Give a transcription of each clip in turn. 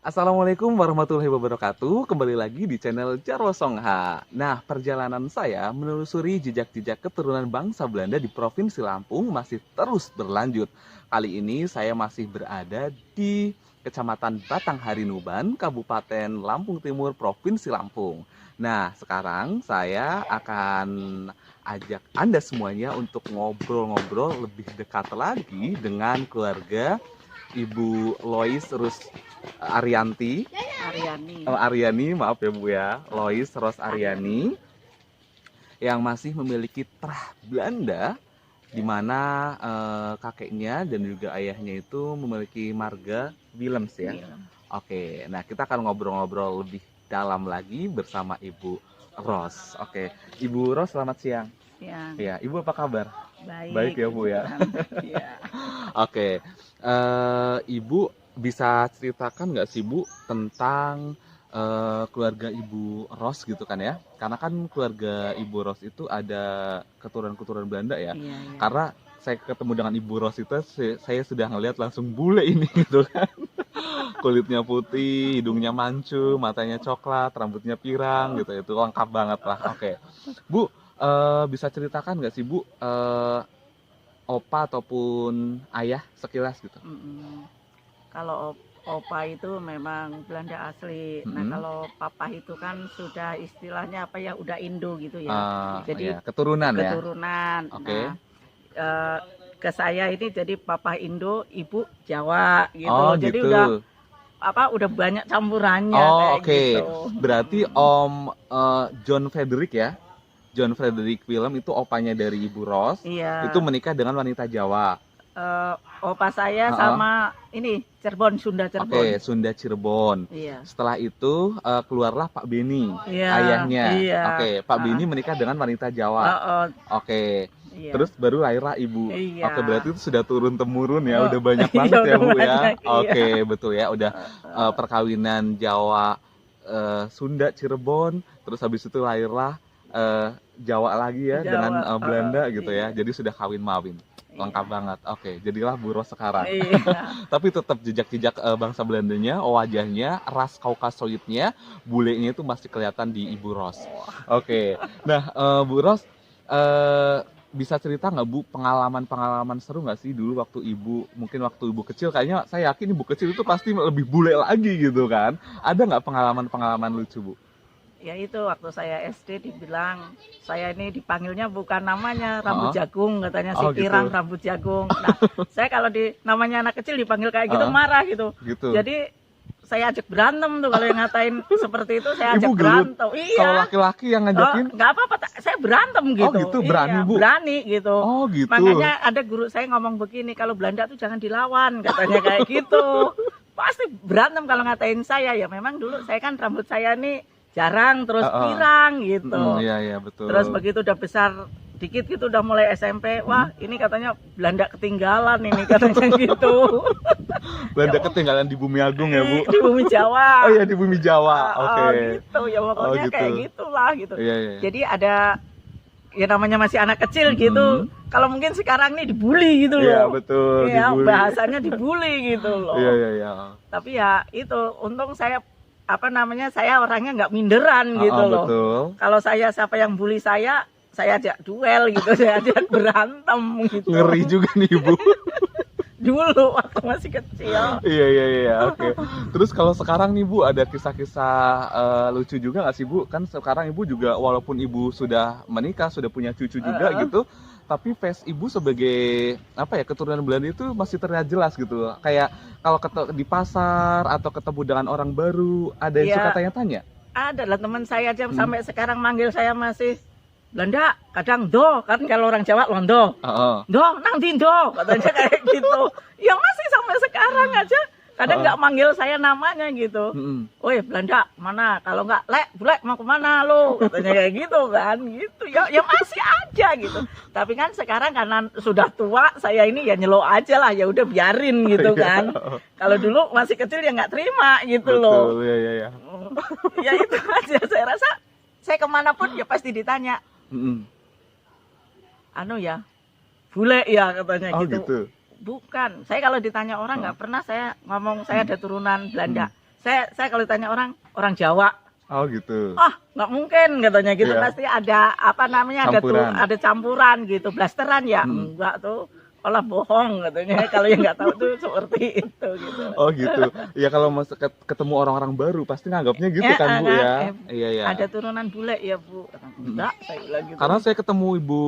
Assalamualaikum warahmatullahi wabarakatuh. Kembali lagi di channel Jarwo Songha. Nah, perjalanan saya menelusuri jejak-jejak keturunan bangsa Belanda di Provinsi Lampung masih terus berlanjut. Kali ini saya masih berada di Kecamatan Batangharinuban, Kabupaten Lampung Timur, Provinsi Lampung. Nah, sekarang saya akan ajak Anda semuanya untuk ngobrol-ngobrol lebih dekat lagi dengan keluarga Ibu Lois Rus Arianti, Aryani. Aryani, maaf ya Bu ya, Lois Ros Aryani yang masih memiliki terah Belanda, di mana kakeknya dan juga ayahnya itu memiliki marga Willems ya. Film. Oke, nah kita akan ngobrol-ngobrol lebih dalam lagi bersama Ibu Ros. Oke, Ibu Ros, selamat siang. Yang Ya, Ibu apa kabar? baik. Baik ya Bu ya. Ya. Oke, Ibu bisa ceritakan nggak sih Bu tentang keluarga Ibu Ros gitu kan ya? Karena kan keluarga Ibu Ros itu ada keturunan-keturunan Belanda ya. Iya, iya. Karena saya ketemu dengan Ibu Ros itu, saya sudah ngelihat langsung bule ini gitu kan. Kulitnya putih, hidungnya mancung, matanya coklat, rambutnya pirang gitu. Itu lengkap banget lah. Oke, Bu, bisa ceritakan nggak sih Bu? Opa ataupun ayah sekilas gitu. Mm-mm. Kalau opa itu memang Belanda asli. Nah, Mm-mm. kalau papa itu kan sudah istilahnya apa ya, udah Indo gitu ya. Ya, Jadi keturunan ya. keturunan. Oke. Nah, eh, ke saya ini jadi papa Indo, ibu Jawa gitu Oh loh. Jadi gitu. udah banyak campurannya Oh kayak oke. gitu. Berarti Om John Frederick ya. John Frederick Willem itu opanya dari Ibu Ros. Iya. Itu menikah dengan wanita Jawa. Opa saya Heeh. sama ini Cirebon, Sunda Oke, Cirebon. Sunda Cirebon. Iya. Setelah itu keluarlah Pak Beni, Iya, ayahnya. iya. Oke, Pak Beni menikah dengan wanita Jawa. Oke. Iya. Terus baru lahirlah Ibu. Iya. Oke, berarti itu sudah turun temurun ya, Oh, udah banyak iya, banget ya udah Bu ya. banyak, iya. Oke, betul ya, udah perkawinan Jawa Sunda Cirebon, terus habis itu lahirlah Jawa lagi ya Jawa, dengan Belanda gitu ya. iya. Jadi sudah kawin mawin. Lengkap Iya. banget. Oke, jadilah Bu Ros sekarang. Iya. Tapi tetap jejak-jejak bangsa Belandanya, wajahnya, ras Kaukasoidnya, bulenya itu masih kelihatan di Ibu Ros. Oke, nah Bu Ros, bisa cerita nggak Bu pengalaman-pengalaman seru nggak sih dulu waktu waktu Ibu kecil, kayaknya saya yakin Ibu kecil itu pasti lebih bule lagi gitu kan. Ada nggak pengalaman-pengalaman lucu Bu? Ya itu waktu saya SD dibilang saya ini dipanggilnya bukan namanya rambut jagung, katanya si Oh, pirang gitu. rambut jagung. Nah, saya kalau namanya anak kecil dipanggil kayak gitu Heeh. marah gitu. Gitu. Jadi saya ajak berantem tuh kalau yang ngatain seperti itu, saya ajak Ibu gelut. berantem. Iya. Kalau laki-laki yang ngajakin, Nggak apa-apa, saya berantem gitu. gitu, berani, Iya, Bu? berani gitu. Oh, gitu. Makanya ada guru saya ngomong begini, kalau Belanda tuh jangan dilawan, katanya kayak gitu. Pasti berantem kalau ngatain saya. Ya memang dulu saya kan rambut saya nih jarang, terus pirang gitu. Iya, iya, betul. Terus begitu udah besar dikit gitu, udah mulai SMP, wah ini katanya Belanda ketinggalan ini, katanya gitu. Belanda ketinggalan di Bumi Agung ya Bu? Di bumi Jawa. Oh iya, di Bumi Jawa. Oke. Gitu ya, pokoknya gitu. kayak gitulah gitu. Iya, iya. Jadi ada, ya namanya masih anak kecil gitu. Kalau mungkin sekarang nih dibully gitu loh. Iya, betul, Iya, dibully. bahasanya dibully gitu loh. Iya, iya, iya. Tapi ya itu, untung saya saya orangnya nggak minderan gitu loh. Betul. Kalau siapa yang bully saya ajak duel gitu, saya ajak berantem gitu. Ngeri juga nih Ibu. Dulu waktu masih kecil. Iya, iya, iya. Oke. Terus kalau sekarang nih Bu, ada kisah-kisah lucu juga nggak sih Bu? Kan sekarang Ibu juga, walaupun Ibu sudah menikah, sudah punya cucu juga gitu, tapi face Ibu sebagai apa ya, keturunan Belanda itu masih terlihat jelas gitu. Kayak kalau di pasar atau ketemu dengan orang baru, ada yang Iya. suka tanya-tanya? Ada lah teman saya aja sampai sekarang manggil saya masih Belanda, kadang do, kan kalau orang Jawa londo. Do, nang di do, katanya kayak gitu. Ya masih sampai sekarang aja. Kadang nggak manggil saya namanya gitu. Woi Belanda, mana? Kalau nggak, Bule mau kemana lo? Katanya kayak gitu kan, gitu. Ya masih aja gitu. Tapi kan sekarang karena sudah tua, saya ini ya nyelo aja lah, ya udah biarin gitu kan. Kalau dulu masih kecil ya nggak terima gitu loh. Betul, iya, iya, iya. Ya itu aja, saya rasa saya kemanapun ya pasti ditanya. Anu ya, bule ya katanya gitu. Gitu. Bukan, saya kalau ditanya orang nggak pernah saya ngomong saya ada turunan Belanda. Saya kalau ditanya orang Jawa, Oh gitu. nggak mungkin katanya gitu. Iya. Pasti ada apa namanya, Campuran. ada campuran gitu, blasteran ya. Hmm. Enggak tuh, olah bohong katanya. Kalau yang nggak tahu tuh seperti itu gitu. Oh gitu. Ya kalau ketemu orang-orang baru pasti nganggapnya gitu kan Bu ya. Iya ya. Ada turunan bule ya Bu. Enggak, saya bilang gitu. Karena saya ketemu Ibu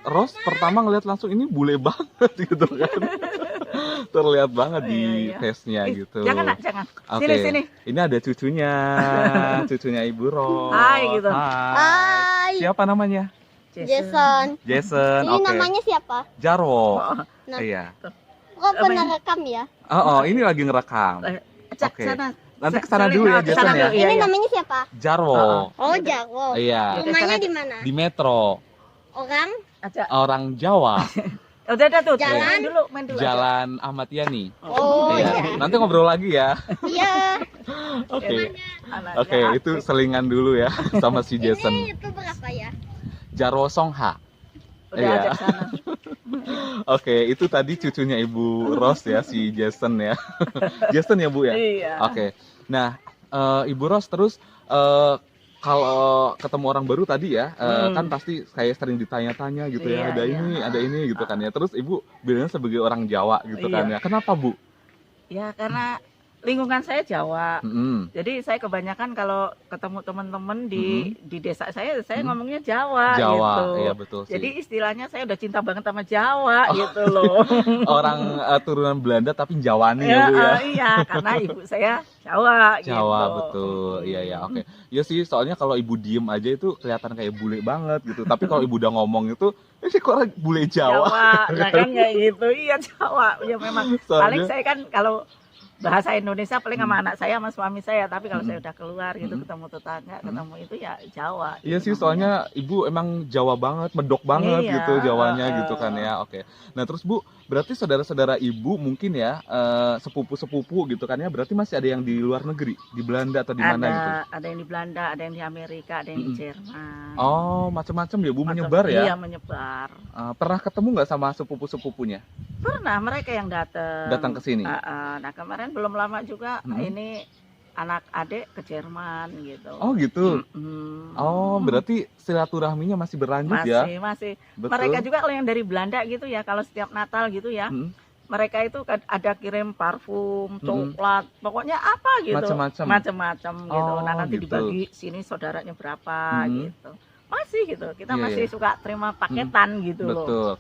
Ros pertama ngeliat langsung ini bule banget gitu kan. Terlihat banget di Iya. face-nya gitu. Jangan nak, jangan. Oke. Sini. Ini ada cucunya, cucunya Ibu Ros. Hai, gitu. Hai, Siapa namanya? Jason. Jason. Ini Oke. namanya siapa? Jarwo. Nah. Iya. Kok pernah rekam ya? Oh, ini lagi ngerekam. Cak Oke. sana. Nanti kesana dulu ya, Kesana Jason ya. dulu, iya, Ini iya. namanya siapa? Jarwo. Oh, Jago. Iya. Rumahnya di mana? Di Metro. Orang? Aja. Orang Jawa. Udah tuh. Jalan? Main dulu, main dulu. Jalan Ahmad Yani. Oh, Iya. iya. Nanti ngobrol lagi ya. Iya. Oke. Anaknya Oke, itu aktif. selingan dulu ya sama si Jason. Ini itu berapa ya? Jarwo Songha. Udah Iya. ajak sana. Oke, itu tadi cucunya Ibu Ros ya, si Jason ya. Jason ya Bu ya? Iya. Oke. Nah, Ibu Ros terus kalau ketemu orang baru tadi ya, kan pasti kayak sering ditanya-tanya gitu ya, Iya, ada ini gitu kan ya. Terus Ibu bilangnya sebagai orang Jawa gitu kan ya. Kenapa Bu? Ya karena lingkungan saya Jawa. Mm-mm. Jadi saya kebanyakan kalau ketemu teman-teman di desa saya ngomongnya Jawa, Jawa, gitu. iya betul sih. Jadi istilahnya saya udah cinta banget sama Jawa gitu loh. Orang turunan Belanda tapi Jawani ya Bu ya. Iya, karena ibu saya Jawa, Jawa gitu. betul, iya oke. Iya sih, soalnya kalau Ibu diem aja itu kelihatan kayak bule banget gitu. Tapi kalau Ibu udah ngomong itu, ini kok orang bule Jawa. Nah kan kayak gitu, iya Jawa. Ya memang. Soalnya- Paling saya kan kalau bahasa Indonesia paling sama anak saya sama suami saya, tapi kalau saya udah keluar gitu ketemu tetangga, ketemu itu ya Jawa. Iya gitu sih, namanya. soalnya Ibu emang Jawa banget, medok banget Iya, gitu Jawanya gitu kan ya. Oke. Nah terus Bu, berarti saudara-saudara Ibu mungkin ya sepupu-sepupu gitu kan ya, berarti masih ada yang di luar negeri, di Belanda atau di mana gitu? Ada yang di Belanda, ada yang di Amerika, ada yang di Jerman. Oh, macam-macam ya Bu, Macam- menyebar ya? Iya, menyebar. Pernah ketemu nggak sama sepupu-sepupunya? Pernah mereka yang datang Datang ke sini? Nah kemarin belum lama juga Mm-mm. ini anak adik ke Jerman gitu. Oh gitu. Mm-mm. Oh, berarti silaturahminya masih berlanjut ya? masih. Betul. Mereka juga kalau yang dari Belanda gitu ya, kalau setiap Natal gitu ya, Mm. mereka itu ada kirim parfum, coklat, pokoknya apa gitu, macam-macam gitu. Oh, Nah nanti gitu. dibagi sini saudaranya berapa gitu. Masih gitu, kita Iya, masih iya. suka terima paketan gitu loh. Betul.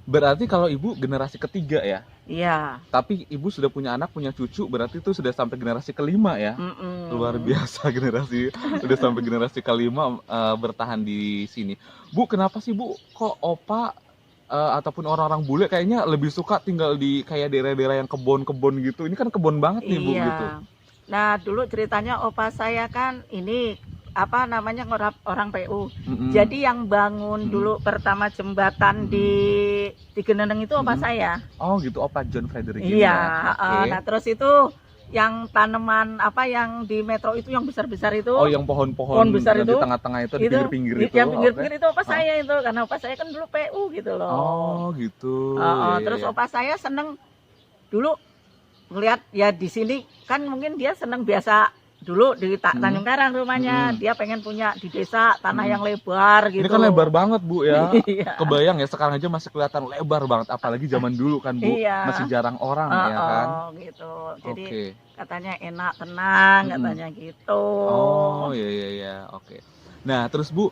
Berarti kalau Ibu generasi ketiga ya? Iya. Tapi Ibu sudah punya anak, punya cucu, berarti itu sudah sampai generasi kelima ya? Mm-mm. Luar biasa generasi, udah sampai generasi kelima bertahan di sini. Bu, kenapa sih Bu, kok Opa ataupun orang-orang bule kayaknya lebih suka tinggal di kayak daerah-daerah yang kebon-kebon gitu? Ini kan kebon banget nih Bu Iya. gitu. Nah dulu ceritanya opa saya kan ini apa namanya orang PU. Mm-mm. Jadi yang bangun dulu pertama jembatan di Geneneng itu opa saya. Oh gitu, Opa John Frederick ini Iya. ya? Oke. Nah terus itu yang tanaman apa yang di Metro itu yang besar-besar itu. Oh, yang pohon-pohon Pohon besar di itu, tengah-tengah itu, di pinggir-pinggir itu. Yang pinggir-pinggir Oke. itu opa saya itu karena opa saya kan dulu PU gitu loh. Oh gitu. Iya, Terus iya. opa saya seneng dulu ngelihat ya di sini kan mungkin dia seneng biasa dulu di Tanjung Karang rumahnya, dia pengen punya di desa tanah yang lebar gitu. Ini kan lebar banget Bu ya. Iya. Kebayang ya, sekarang aja masih kelihatan lebar banget, apalagi zaman dulu kan Bu, Iya. masih jarang orang ya kan. Gitu. Jadi Oke. katanya enak, tenang, katanya gitu. Oh iya, oke. Nah terus Bu,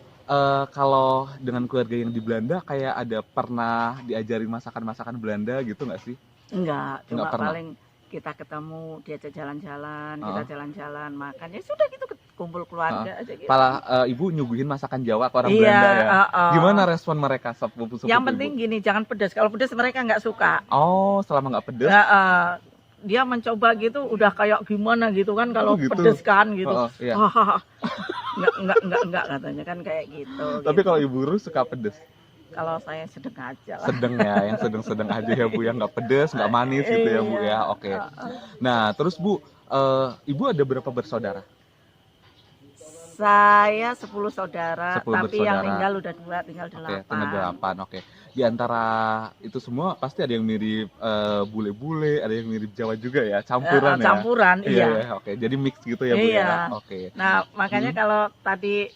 kalau dengan keluarga yang di Belanda kayak ada pernah diajarin masakan-masakan Belanda gitu nggak sih? Enggak, cuma Enggak pernah. paling kita ketemu, diajak jalan-jalan, kita Oh. jalan-jalan, makan. Ya sudah gitu, kumpul keluarga aja gitu. Malah Ibu nyuguhin masakan Jawa ke orang Iya, Belanda ya. Gimana respon mereka sepupu-sepupu Yang Ibu? penting gini, jangan pedas. Kalau pedas mereka nggak suka. Oh, selama nggak pedes? Dia mencoba gitu, udah kayak gimana gitu kan kalau gitu. pedes kan gitu. Iya. Enggak katanya kan kayak gitu. Tapi gitu. kalau Ibu Rus suka pedes? Kalau saya sedang aja lah. Sedang ya, yang sedang-sedang aja ya Bu, yang nggak pedes, nggak manis gitu ya Bu ya. Oke. Nah, terus Bu, Ibu ada berapa bersaudara? Saya 10 saudara, 10 tapi yang bersaudara. meninggal udah 2, tinggal Oke, 8. tinggal 8. Oke. di antara itu semua pasti ada yang mirip bule-bule, ada yang mirip Jawa juga ya, campuran ya. Campuran, iya. Iya, oke. Jadi mix gitu ya, Bu Iya. ya. Oke. Nah, makanya kalau tadi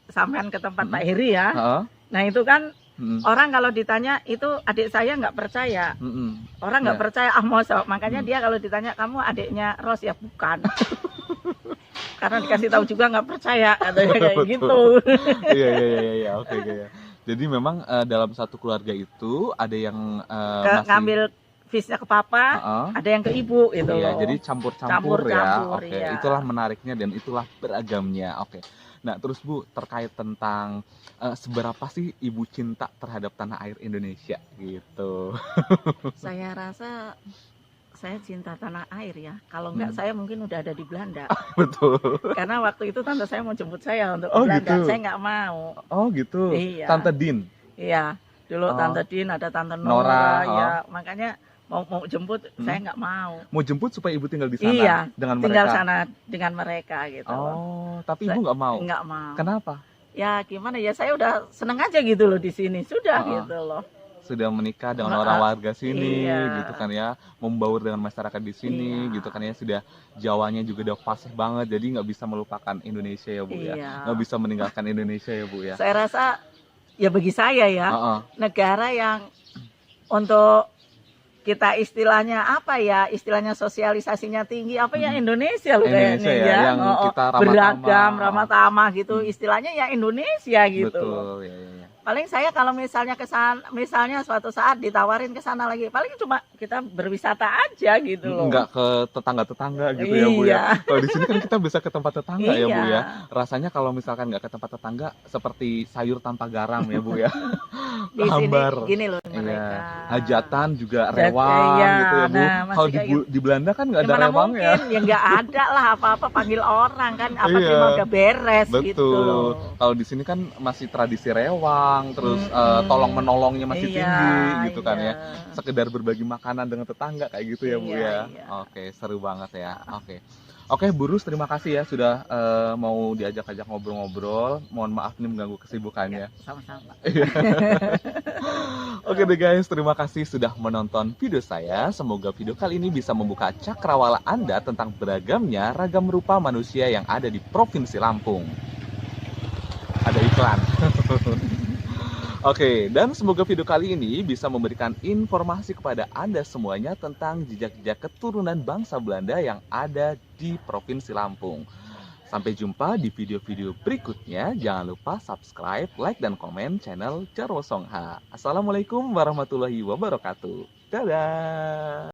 sampean ke tempat Pak Heri ya, Heeh. nah itu kan Mm-mm. orang kalau ditanya itu adik saya nggak percaya. Mm-mm. Orang nggak Ya. percaya, mosok. Makanya dia kalau ditanya kamu adiknya Ros ya bukan. Karena dikasih tahu juga nggak percaya katanya kayak Betul. gitu. Iya, oke ya. Jadi memang dalam satu keluarga itu ada yang masih Ngambil visnya ke papa, Heeh. ada yang ke ibu gitu Iya, loh. jadi campur-campur ya. Campur-campur, Oke, iya. itulah menariknya dan itulah beragamnya. Oke. Nah, terus Bu, terkait tentang seberapa sih Ibu cinta terhadap tanah air Indonesia gitu. Saya rasa saya cinta tanah air ya. Kalau enggak saya mungkin udah ada di Belanda. Betul. Karena waktu itu tante saya mau jemput saya untuk ke Oh, Belanda. gitu. Saya nggak mau. Oh, gitu. Iya. Tante Din. Iya. Dulu Oh. Tante Din, ada Tante Nora, Nora, oh. ya. Makanya mau jemput saya nggak mau. Mau jemput supaya Ibu tinggal di sana Iya, dengan tinggal mereka. sana dengan mereka gitu. Oh, tapi Ibu nggak mau. Nggak mau. Kenapa? Ya gimana ya, saya udah seneng aja gitu loh di sini. Sudah Oh. gitu loh. Sudah menikah dengan orang warga sini Iya. gitu kan ya, membaur dengan masyarakat di sini Iya. gitu kan ya, sudah Jawanya juga udah fasih banget, jadi nggak bisa melupakan Indonesia ya Bu ya, Iya. nggak bisa meninggalkan Indonesia ya Bu ya. Saya rasa ya bagi saya ya, Heeh. negara yang untuk kita istilahnya apa ya, istilahnya sosialisasinya tinggi apa ya, Indonesia loh Indonesia kayaknya ya, ya. yang Oh, kita ramah beragam, tamah. ramah tamah gitu, istilahnya ya Indonesia gitu. Betul ya. Paling saya kalau misalnya misalnya suatu saat ditawarin ke sana lagi, paling cuma kita berwisata aja gitu loh. Nggak ke tetangga-tetangga gitu ya Bu ya. Iya. Kalau di sini kan kita bisa ke tempat tetangga ya Bu Iya. ya. Rasanya kalau misalkan nggak ke tempat tetangga seperti sayur tanpa garam ya Bu ya. Di sini Hambar. gini loh Iya. mereka. Hajatan juga Hajat- rewang iya, gitu ya Bu. nah, masih Kalau kayak di Belanda kan nggak ada Gimana rewangnya. mungkin, ya nggak ada lah apa-apa panggil orang kan, apa Iya. terima udah beres gitu Betul. loh. Kalau di sini kan masih tradisi rewang, terus tolong menolongnya masih Iya, tinggi gitu kan iya. ya. Sekedar berbagi makanan dengan tetangga kayak gitu ya Bu Iya, ya. iya. Oke, seru banget ya. Oke, Bu Rus, terima kasih ya sudah mau diajak-ajak ngobrol-ngobrol. Mohon maaf nih mengganggu kesibukannya. Sama-sama. Oke deh guys, terima kasih sudah menonton video saya. Semoga video kali ini bisa membuka cakrawala Anda tentang beragamnya ragam rupa manusia yang ada di Provinsi Lampung. Ada iklan. Oke, dan semoga video kali ini bisa memberikan informasi kepada Anda semuanya tentang jejak-jejak keturunan bangsa Belanda yang ada di Provinsi Lampung. Sampai jumpa di video-video berikutnya. Jangan lupa subscribe, like, dan komen channel Jarwo Songha. Assalamualaikum warahmatullahi wabarakatuh. Dadah!